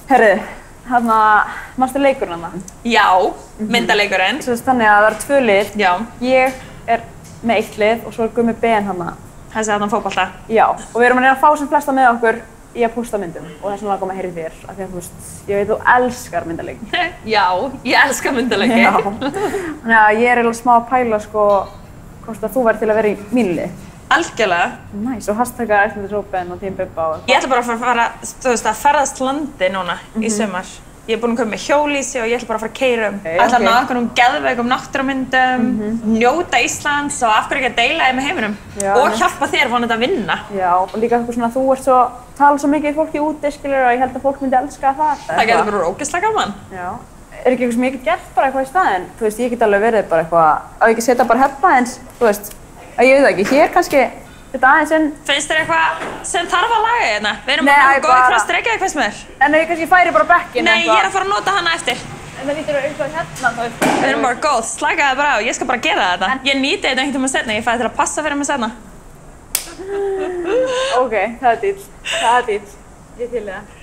Herru, manstu leikurinn hana? Já, myndaleikurinn. Þannig að það eru 2 lið. Já. Ég er með 1 lið og svo er Gummi Ben hana. Þessi þarna fótbolta. Já, og við erum að reyna að fá sem flesta með okkur í að pústa myndum og þess vegna langar mig að heyra í þér af því að þú veist, ég veit þú elskar myndaleik. Já, ég elskar myndaleiki. Já. Þannig að ég er eiginlega smá að pæla sko hvort að þú væri til að vera í mínu lið. Algjörlega. Næs, og hashtagga Icelanders Open og Team Bubba og Ég ætla bara að fara, þú veist, að ferðast landi núna í sumar. Ég er búin að koma með hjólhýsi og ég ætla bara að fara að keyra ætla að ná einhverjum geðveikum náttúrumyndum, njóta Íslands og af hverju ekki að deila þeim með heiminum. Og hjálpa þér vonandi að vinna. Já, og líka eitthvað svona, þú ert svo, tala svo mikið í fólki úti, skilur, og ég held að fólk myndi elska það. Það getur bara ógeðslega gaman. Já. Er ekki eitthvað sem ég get gert bara eitthvað í staðinn? Þú veist, ég get alveg verið bara eitthvað, á ég ekki setja bara headlines, þú veist, að ég veit það ekki, hér kannski, þetta aðeins en... Finnst þér eitthvað sem þarf að laga hérna? Við erum bara góðið frá streikjaði hvað sem er. En ef ég kannski færi bara bekkinn Nei, ég er að fara að nota hana eftir. En það lítur eitthvað hérna þá upp. Við erum bara góð, slakaði bara á, ég skal bara gera þetta. Ég nýti þetta einhvern tíma seinna, ég fæði til að passa fyrir mig seinna. Ok, það er dýll. Það er dýll. Ég til í það.